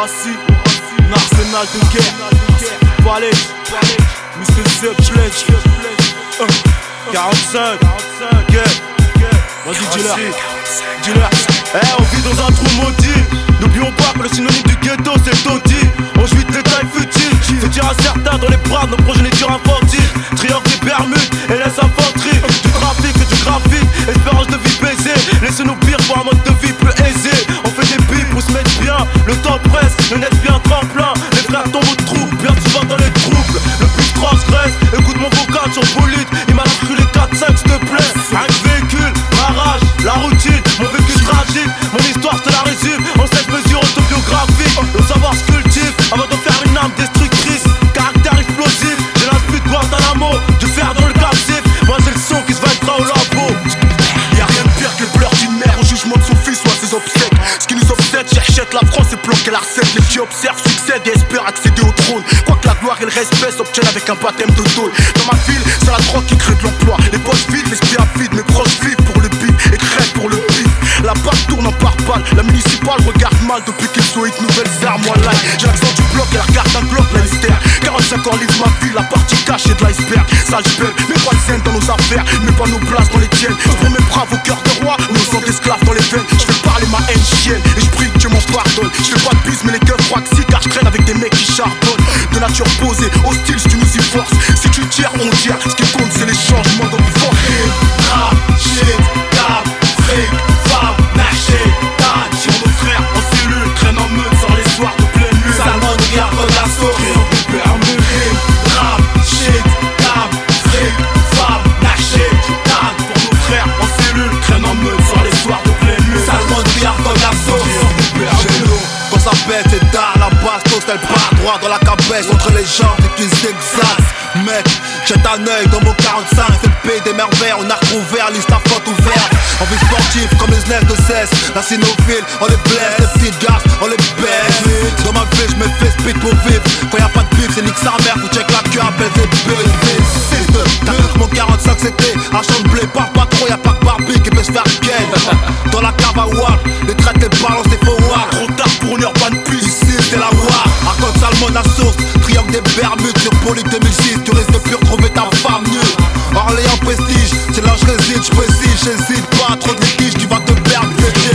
Raci, un arsenal de guerre. Palais, Mr. Zep, Pledge 45, yeah. Vas-y, dealer. On vit dans un trou maudit. N'oublions pas que le synonyme du ghetto c'est le taudis. On jouit de détails futiles. Se tire à certains dans les bras de nos progénitures infantiles. Triomphe des Bermudes et laisse infanterie. Du trafic et du graphique, espérance de vie baisée. Laissez-nous pire pour un mode de vie plus aisé. On fait des billes pour se mettre bien. Le temps presse, le net bien tremplin. Les frères tombent au trou, bien souvent dans les troubles. Le plus transgresse, écoute mon vocal sur bolide. Il m'a cru les 4-5 s'il te plaît. Un véhicule, ma rage, la routine, mon vécu tragique. Mon histoire je te la résume en 7 mesures autobiographiques. Le savoir se cultive avant de faire une arme destructrice. Caractère explosif, j'ai l'inspire de Guantanamo. Du fer dans le captif, moi j'ai le son qui se validera au labo. Y'a rien de pire que le pleur d'une mère au jugement de son fils ou à ses obsèques. Ce qui nous obsède, j'achète la France et planquer la recette. Les qui observent succèdent et espèrent accéder au trône. Quoique la gloire et le respect s'obtiennent avec un baptême de tôle. Dans ma ville, c'est la drogue qui crée de l'emploi. Les poches vides, l'esprit avide, mes proches vivent pour le bif et crèvent pour le bif. La barre tourne en pare-balles, la municipale regarde mal depuis qu'ils sont hit nouvelles armes en live. J'ai l'accent du bloc et la carte d'un bloc, la mystère. 45 ans livre ma vie, la partie cachée de l'iceberg. Sale j'pelle, mais pas de scène dans nos affaires, mais pas nos places dans les tiennes. J'prends mes braves au cœur de roi, nos sang d'esclaves dans les veines. J'fais parler ma haine chienne et j'prie que Dieu m'en pardonne. J'fais pas de bise mais les cœurs froids que si, car j'traîne avec des mecs qui charbonnent. De nature posée, hostile si tu nous y forces. Si tu tires, on tire, ce qui compte c'est les changements de fucking rap, shit, cap, fric. Sur nos frères en cellule, traîne en meute sur les soirs de pleine lune. Salmon, regarde la souris. Rap, shit, cab, fric, fab, naché, tag. Pour nos frères en cellule, traîne en meute sur les soirs de pleine lune. Salmon, regarde la souris. Chez nous, quand ça pète, c'est tard, la bastos, elle part droit dans la cabesse entre les jambes et tu zigzags. Mec, jette un œil dans mon 45, c'est le pays des merveilles, on a recouvert, liste à faute ouverte. En vie sportive comme les snacks de cesse, la cynophile, on les blesse, les petites garces, on les baisse. Dans ma vie, j'me fais speed pour vivre. Quand y'a pas de bif, c'est nique sa mère, faut check la queue, appelle des billes. T'as cru que mon 45 c'était un champ de blé, parle pas trop, y'a pas que Barbie qui peut se faire ken. Dans la cave à war, les traites, les balances, les faux war. Trop tard pour une urban puce. Ici c'est la war, raconte Salmon à source, triangle des Bermudes sur Polyp 2006. Tu risques de plus retrouver ta femme nue. Orléans prestige, c'est là je réside, j'précise, j'hésite pas, trop de litiges, tu vas te perdre.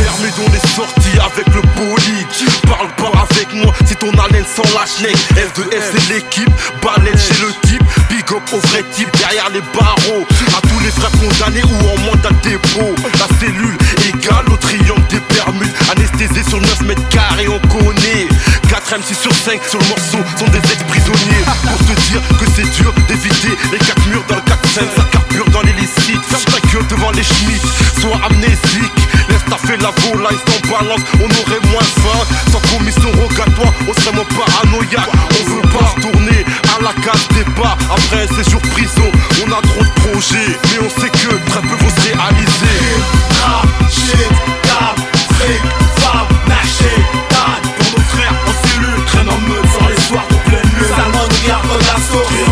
Permis on est sorti avec le bolide. Parle pas avec moi si ton haleine sans lâche nez. F2F c'est l'équipe, balène chez le type. Big up au vrai type derrière les barreaux. À tous les frères condamnés ou en mandat de dépôt. La cellule égale au triangle des Bermudes. Anesthésié sur 9 mètres carrés on connaît. 4 MC sur 5 sur le morceau sont des ex-prisonniers. Pour te dire que c'est dur d'éviter les 4 murs dans le 4-5. Ça carbure dans l'illicite. Ferme ta gueule devant les schmitts. Sois amnésique, laisse ta fait la volaille sans balance. On aurait moins faim. Sans commission rogatoire, on serait moins paranoïaque. On veut pas retourner à la case départ. Après un séjour prison, on a trop de projets. Mais on sait que très peu vont se réaliser. Rap, shit, cap, fric, fab, naché, tag. Pour nos frères en cellule, traîne en meute sur les soirs de pleine lune. Salmon, regarde la souris.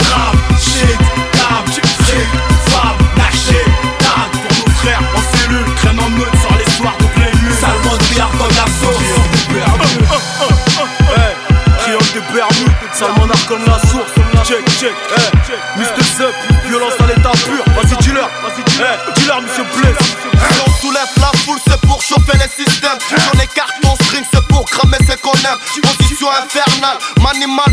Rap, shit, cap, fric, fab, naché, tag. Pour nos frères en cellule, traîne en meute sur les soirs de pleine lune. Salmon, regarde la souris. Triangle des Bermudes, Salmon comme la source. Check, Mr. Zep, violence à l'état pur. Vas-y, dealer, dealer, monsieur Blaise. Si on soulève la foule, c'est pour chauffer les systèmes. Si on écarte mon string, c'est pour cramer ce qu'on aime. Position infernale, manimal